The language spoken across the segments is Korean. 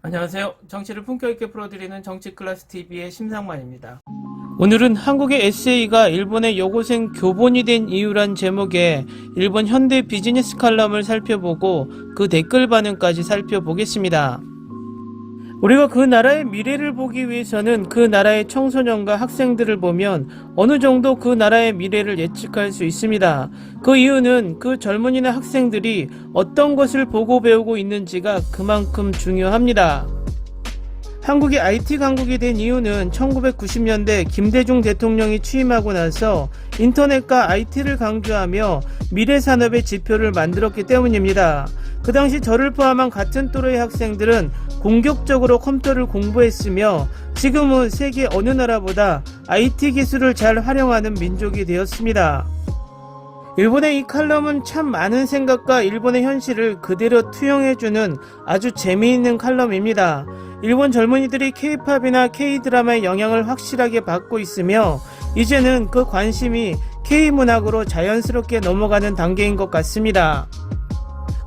안녕하세요. 정치를 품격 있게 풀어드리는 정치클래스TV의 심상만입니다. 오늘은 한국의 에세이가 일본의 여고생 교본이 된 이유란 제목의 일본 현대 비즈니스 칼럼을 살펴보고 그 댓글 반응까지 살펴보겠습니다. 우리가 그 나라의 미래를 보기 위해서는 그 나라의 청소년과 학생들을 보면 어느 정도 그 나라의 미래를 예측할 수 있습니다. 그 이유는 그 젊은이나 학생들이 어떤 것을 보고 배우고 있는지가 그만큼 중요합니다. 한국이 IT 강국이 된 이유는 1990년대 김대중 대통령이 취임하고 나서 인터넷과 IT를 강조하며 미래 산업의 지표를 만들었기 때문입니다. 그 당시 저를 포함한 같은 또래의 학생들은 공격적으로 컴퓨터를 공부했으며 지금은 세계 어느 나라보다 IT 기술을 잘 활용하는 민족이 되었습니다. 일본의 이 칼럼은 참 많은 생각과 일본의 현실을 그대로 투영해주는 아주 재미있는 칼럼입니다. 일본 젊은이들이 K-팝이나 K-드라마의 영향을 확실하게 받고 있으며 이제는 그 관심이 K-문학으로 자연스럽게 넘어가는 단계인 것 같습니다.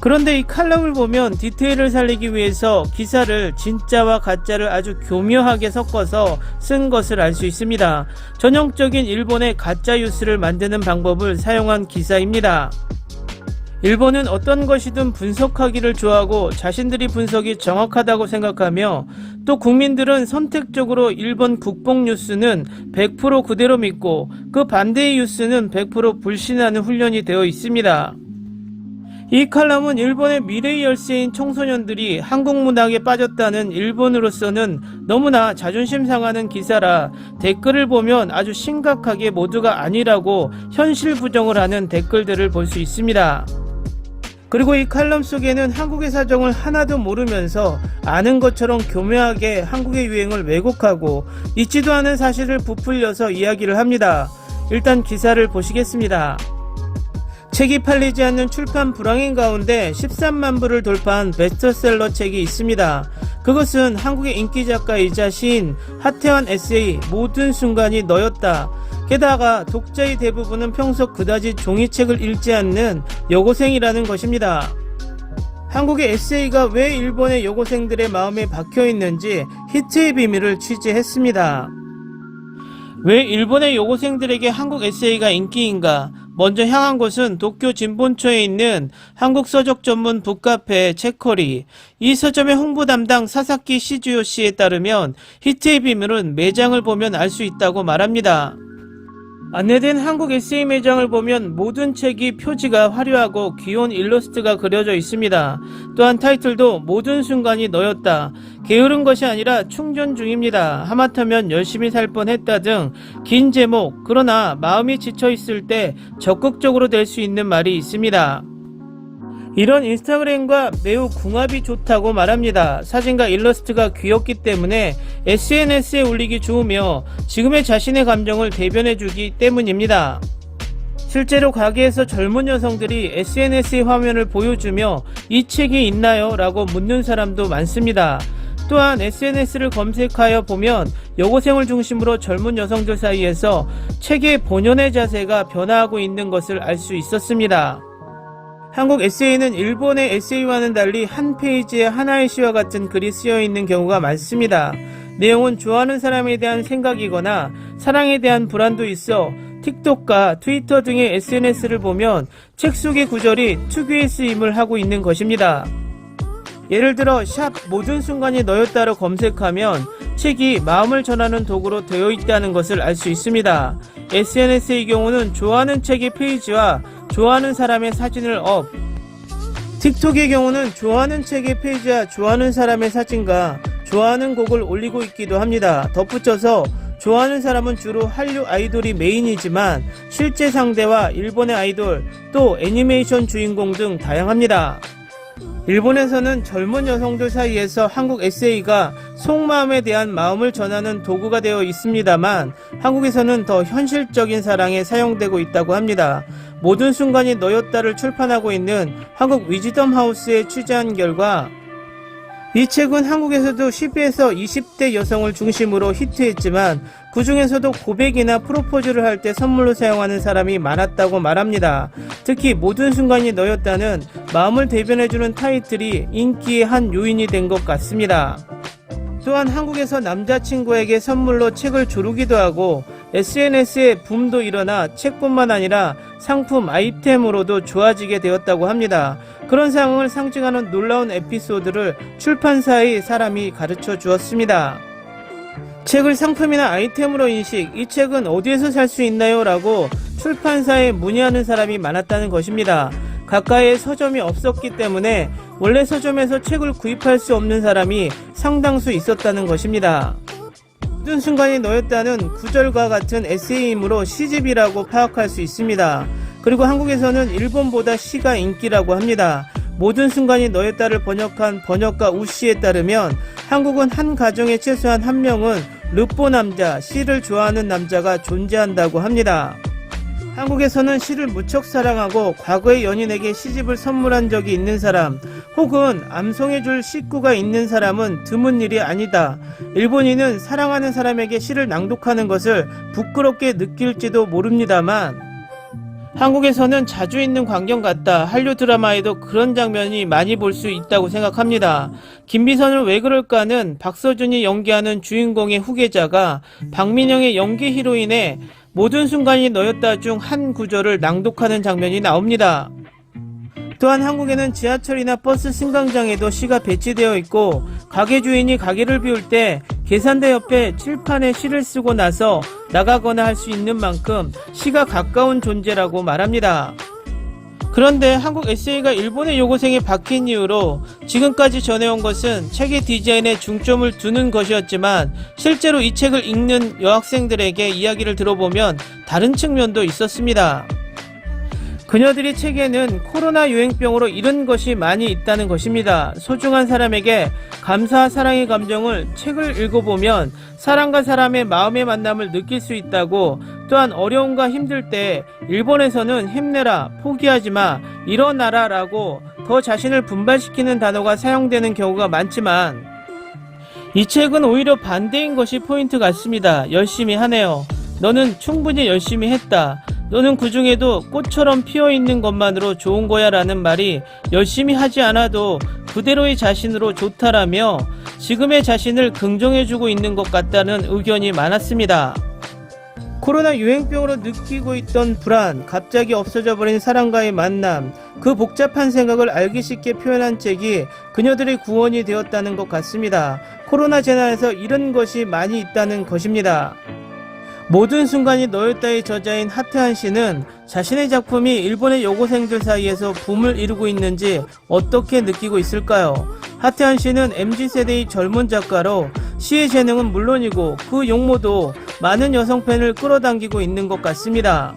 그런데 이 칼럼을 보면 디테일을 살리기 위해서 기사를 진짜와 가짜를 아주 교묘하게 섞어서 쓴 것을 알 수 있습니다. 전형적인 일본의 가짜 뉴스를 만드는 방법을 사용한 기사입니다. 일본은 어떤 것이든 분석하기를 좋아하고 자신들이 분석이 정확하다고 생각하며 또 국민들은 선택적으로 일본 국뽕 뉴스는 100% 그대로 믿고 그 반대의 뉴스는 100% 불신하는 훈련이 되어 있습니다. 이 칼럼은 일본의 미래의 열쇠인 청소년들이 한국 문학에 빠졌다는 일본으로서는 너무나 자존심 상하는 기사라 댓글을 보면 아주 심각하게 모두가 아니라고 현실 부정을 하는 댓글들을 볼 수 있습니다. 그리고 이 칼럼 속에는 한국의 사정을 하나도 모르면서 아는 것처럼 교묘하게 한국의 유행을 왜곡하고 있지도 않은 사실을 부풀려서 이야기를 합니다. 일단 기사를 보시겠습니다. 책이 팔리지 않는 출판 불황인 가운데 13만 부를 돌파한 베스트셀러 책이 있습니다. 그것은 한국의 인기 작가이자 시인 하태환 에세이 모든 순간이 너였다. 게다가 독자의 대부분은 평소 그다지 종이책을 읽지 않는 여고생이라는 것입니다. 한국의 에세이가 왜 일본의 여고생들의 마음에 박혀있는지 히트의 비밀을 취재했습니다. 왜 일본의 여고생들에게 한국 에세이가 인기인가? 먼저 향한 곳은 도쿄 진본초에 있는 한국 서적 전문 북카페 책거리. 이 서점의 홍보 담당 사사키 시즈요 씨에 따르면 히트의 비밀은 매장을 보면 알 수 있다고 말합니다. 안내된 한국 에세이 매장을 보면 모든 책이 표지가 화려하고 귀여운 일러스트가 그려져 있습니다. 또한 타이틀도 모든 순간이 너였다. 게으른 것이 아니라 충전 중입니다. 하마터면 열심히 살 뻔했다 등 긴 제목, 그러나 마음이 지쳐있을 때 적극적으로 될 수 있는 말이 있습니다. 이런 인스타그램과 매우 궁합이 좋다고 말합니다. 사진과 일러스트가 귀엽기 때문에 SNS에 올리기 좋으며 지금의 자신의 감정을 대변해주기 때문입니다. 실제로 가게에서 젊은 여성들이 SNS의 화면을 보여주며 이 책이 있나요? 라고 묻는 사람도 많습니다. 또한 SNS를 검색하여 보면 여고생을 중심으로 젊은 여성들 사이에서 책의 본연의 자세가 변화하고 있는 것을 알 수 있었습니다. 한국 에세이는 일본의 에세이와는 달리 한 페이지에 하나의 시와 같은 글이 쓰여 있는 경우가 많습니다. 내용은 좋아하는 사람에 대한 생각이거나 사랑에 대한 불안도 있어 틱톡과 트위터 등의 SNS를 보면 책 속의 구절이 특유의 쓰임을 하고 있는 것입니다. 예를 들어 샵 모든 순간이 너였다로 검색하면 책이 마음을 전하는 도구로 되어 있다는 것을 알 수 있습니다. SNS의 경우는 좋아하는 책의 페이지와 좋아하는 사람의 사진을 업, 틱톡의 경우는 좋아하는 책의 페이지와 좋아하는 사람의 사진과 좋아하는 곡을 올리고 있기도 합니다. 덧붙여서 좋아하는 사람은 주로 한류 아이돌이 메인이지만 실제 상대와 일본의 아이돌, 또 애니메이션 주인공 등 다양합니다. 일본에서는 젊은 여성들 사이에서 한국 에세이가 속마음에 대한 마음을 전하는 도구가 되어 있습니다만 한국에서는 더 현실적인 사랑에 사용되고 있다고 합니다. 모든 순간이 너였다를 출판하고 있는 한국 위즈덤 하우스에 취재한 결과 이 책은 한국에서도 10에서 20대 여성을 중심으로 히트했지만 그 중에서도 고백이나 프로포즈를 할 때 선물로 사용하는 사람이 많았다고 말합니다. 특히 모든 순간이 너였다는 마음을 대변해주는 타이틀이 인기의 한 요인이 된 것 같습니다. 또한 한국에서 남자친구에게 선물로 책을 조르기도 하고 SNS에 붐도 일어나 책뿐만 아니라 상품 아이템으로도 좋아지게 되었다고 합니다. 그런 상황을 상징하는 놀라운 에피소드를 출판사의 사람이 가르쳐 주었습니다. 책을 상품이나 아이템으로 인식, 이 책은 어디에서 살 수 있나요? 라고 출판사에 문의하는 사람이 많았다는 것입니다. 가까이에 서점이 없었기 때문에 원래 서점에서 책을 구입할 수 없는 사람이 상당수 있었다는 것입니다. 모든 순간이 너였다는 구절과 같은 에세이이므로 시집이라고 파악할 수 있습니다. 그리고 한국에서는 일본보다 시가 인기라고 합니다. 모든 순간이 너였다를 번역한 번역가 우씨에 따르면 한국은 한 가정에 최소한 한 명은 르뽀 남자, 시를 좋아하는 남자가 존재한다고 합니다. 한국에서는 시를 무척 사랑하고 과거의 연인에게 시집을 선물한 적이 있는 사람 혹은 암송해줄 식구가 있는 사람은 드문 일이 아니다. 일본인은 사랑하는 사람에게 시를 낭독하는 것을 부끄럽게 느낄지도 모릅니다만 한국에서는 자주 있는 광경 같다. 한류 드라마에도 그런 장면이 많이 볼 수 있다고 생각합니다. 김비선을 왜 그럴까는 박서준이 연기하는 주인공의 후계자가 박민영의 연기 히로인의 모든 순간이 너였다 중 한 구절을 낭독하는 장면이 나옵니다. 또한 한국에는 지하철이나 버스 승강장에도 시가 배치되어 있고 가게 주인이 가게를 비울 때 계산대 옆에 칠판에 시를 쓰고 나서 나가거나 할 수 있는 만큼 시가 가까운 존재라고 말합니다. 그런데 한국 에세이가 일본의 요고생에 박힌 이후로 지금까지 전해온 것은 책의 디자인에 중점을 두는 것이었지만 실제로 이 책을 읽는 여학생들에게 이야기를 들어보면 다른 측면도 있었습니다. 그녀들이 책에는 코로나 유행병으로 잃은 것이 많이 있다는 것입니다. 소중한 사람에게 감사와 사랑의 감정을 책을 읽어보면 사람과 사람의 마음의 만남을 느낄 수 있다고, 또한 어려움과 힘들 때 일본에서는 힘내라, 포기하지마, 일어나라 라고 더 자신을 분발시키는 단어가 사용되는 경우가 많지만 이 책은 오히려 반대인 것이 포인트 같습니다. 열심히 하네요. 너는 충분히 열심히 했다. 너는 그 중에도 꽃처럼 피어있는 것만으로 좋은 거야 라는 말이 열심히 하지 않아도 그대로의 자신으로 좋다라며 지금의 자신을 긍정해주고 있는 것 같다는 의견이 많았습니다. 코로나 유행병으로 느끼고 있던 불안, 갑자기 없어져 버린 사람과의 만남, 그 복잡한 생각을 알기 쉽게 표현한 책이 그녀들의 구원이 되었다는 것 같습니다. 코로나 재난에서 이런 것이 많이 있다는 것입니다. 모든 순간이 너였다의 저자인 하트한 씨는 자신의 작품이 일본의 여고생들 사이에서 붐을 이루고 있는지 어떻게 느끼고 있을까요? 하트한 씨는 MZ세대의 젊은 작가로 시의 재능은 물론이고 그 용모도 많은 여성 팬을 끌어당기고 있는 것 같습니다.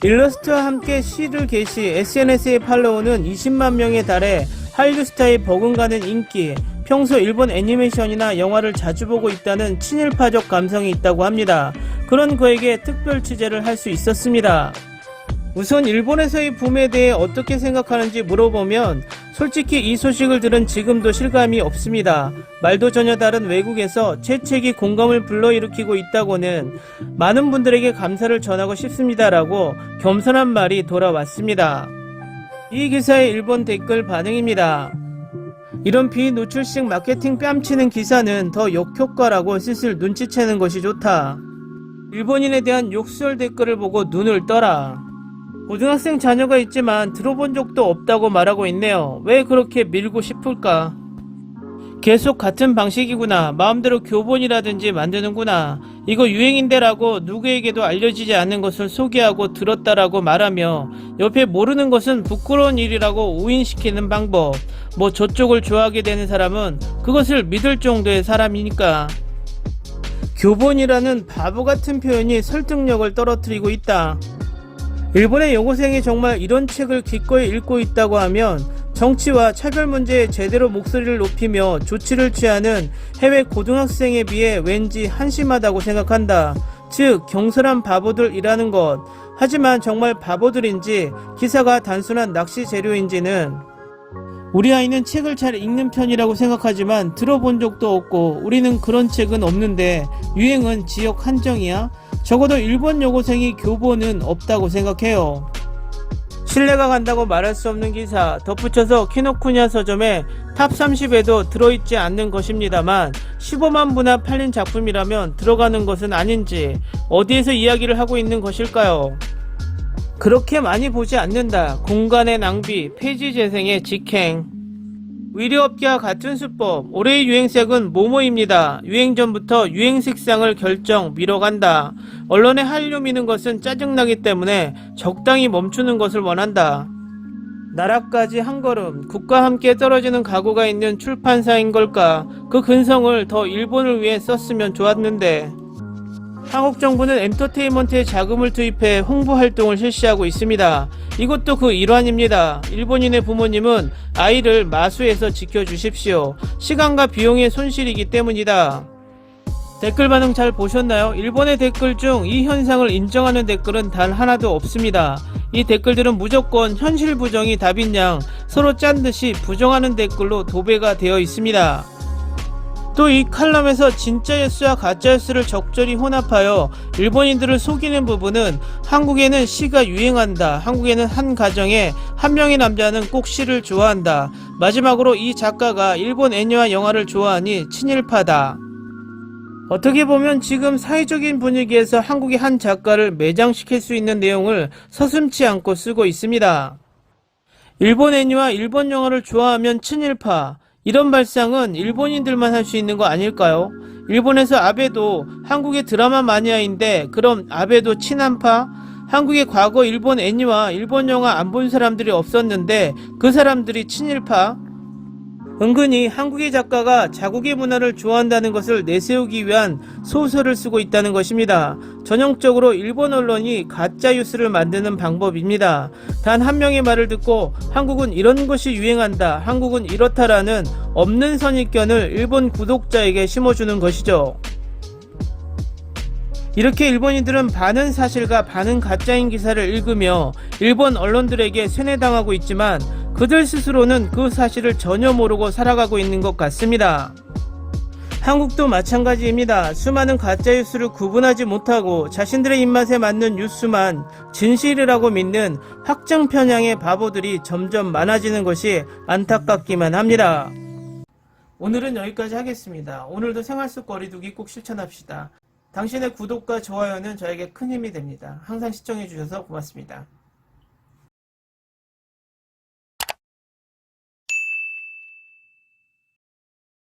일러스트와 함께 시를 게시, SNS의 팔로우는 20만 명에 달해 한류 스타의 버금가는 인기, 평소 일본 애니메이션이나 영화를 자주 보고 있다는 친일파적 감성이 있다고 합니다. 그런 그에게 특별 취재를 할 수 있었습니다. 우선 일본에서의 붐에 대해 어떻게 생각하는지 물어보면 솔직히 이 소식을 들은 지금도 실감이 없습니다. 말도 전혀 다른 외국에서 제 책이 공감을 불러일으키고 있다고는 많은 분들에게 감사를 전하고 싶습니다라고 겸손한 말이 돌아왔습니다. 이 기사의 일본 댓글 반응입니다. 이런 비노출식 마케팅 뺨치는 기사는 더 역효과라고 슬슬 눈치채는 것이 좋다. 일본인에 대한 욕설 댓글을 보고 눈을 떠라. 고등학생 자녀가 있지만 들어본 적도 없다고 말하고 있네요. 왜 그렇게 밀고 싶을까? 계속 같은 방식이구나. 마음대로 교본이라든지 만드는구나. 이거 유행인데라고 누구에게도 알려지지 않는 것을 소개하고 들었다라고 말하며 옆에 모르는 것은 부끄러운 일이라고 오인시키는 방법. 뭐 저쪽을 좋아하게 되는 사람은 그것을 믿을 정도의 사람이니까. 교본이라는 바보같은 표현이 설득력을 떨어뜨리고 있다. 일본의 여고생이 정말 이런 책을 기꺼이 읽고 있다고 하면 정치와 차별 문제에 제대로 목소리를 높이며 조치를 취하는 해외 고등학생에 비해 왠지 한심하다고 생각한다. 즉 경솔한 바보들이라는 것. 하지만 정말 바보들인지 기사가 단순한 낚시 재료인지는 우리 아이는 책을 잘 읽는 편이라고 생각하지만 들어본 적도 없고 우리는 그런 책은 없는데 유행은 지역 한정이야? 적어도 일본 여고생이 교본은 없다고 생각해요. 신뢰가 간다고 말할 수 없는 기사, 덧붙여서 키노쿠니아 서점에 탑 30에도 들어있지 않는 것입니다만 15만 부나 팔린 작품이라면 들어가는 것은 아닌지 어디에서 이야기를 하고 있는 것일까요? 그렇게 많이 보지 않는다. 공간의 낭비, 페이지 재생의 직행. 의료업계와 같은 수법. 올해의 유행색은 뭐뭐입니다. 유행 전부터 유행 색상을 결정, 미뤄간다. 언론에 한류 미는 것은 짜증나기 때문에 적당히 멈추는 것을 원한다. 나라까지 한 걸음, 국가 함께 떨어지는 각오가 있는 출판사인 걸까? 그 근성을 더 일본을 위해 썼으면 좋았는데. 한국 정부는 엔터테인먼트에 자금을 투입해 홍보 활동을 실시하고 있습니다. 이것도 그 일환입니다. 일본인의 부모님은 아이를 마수에서 지켜주십시오. 시간과 비용의 손실이기 때문이다. 댓글 반응 잘 보셨나요? 일본의 댓글 중 이 현상을 인정하는 댓글은 단 하나도 없습니다. 이 댓글들은 무조건 현실 부정이 답인 양 서로 짠 듯이 부정하는 댓글로 도배가 되어 있습니다. 또 이 칼럼에서 진짜 뉴스와 가짜 뉴스를 적절히 혼합하여 일본인들을 속이는 부분은 한국에는 시가 유행한다. 한국에는 한 가정에 한 명의 남자는 꼭 시를 좋아한다. 마지막으로 이 작가가 일본 애니와 영화를 좋아하니 친일파다. 어떻게 보면 지금 사회적인 분위기에서 한국의 한 작가를 매장시킬 수 있는 내용을 서슴지 않고 쓰고 있습니다. 일본 애니와 일본 영화를 좋아하면 친일파. 이런 발상은 일본인들만 할 수 있는 거 아닐까요? 일본에서 아베도 한국의 드라마 마니아인데 그럼 아베도 친한파? 한국의 과거 일본 애니와 일본 영화 안 본 사람들이 없었는데 그 사람들이 친일파? 은근히 한국의 작가가 자국의 문화를 좋아한다는 것을 내세우기 위한 소설을 쓰고 있다는 것입니다. 전형적으로 일본 언론이 가짜 뉴스를 만드는 방법입니다. 단 한 명의 말을 듣고 한국은 이런 것이 유행한다, 한국은 이렇다라는 없는 선입견을 일본 구독자에게 심어주는 것이죠. 이렇게 일본인들은 반은 사실과 반은 가짜인 기사를 읽으며 일본 언론들에게 세뇌당하고 있지만 그들 스스로는 그 사실을 전혀 모르고 살아가고 있는 것 같습니다. 한국도 마찬가지입니다. 수많은 가짜뉴스를 구분하지 못하고 자신들의 입맛에 맞는 뉴스만 진실이라고 믿는 확정 편향의 바보들이 점점 많아지는 것이 안타깝기만 합니다. 오늘은 여기까지 하겠습니다. 오늘도 생활 속 거리두기 꼭 실천합시다. 당신의 구독과 좋아요는 저에게 큰 힘이 됩니다. 항상 시청해주셔서 고맙습니다.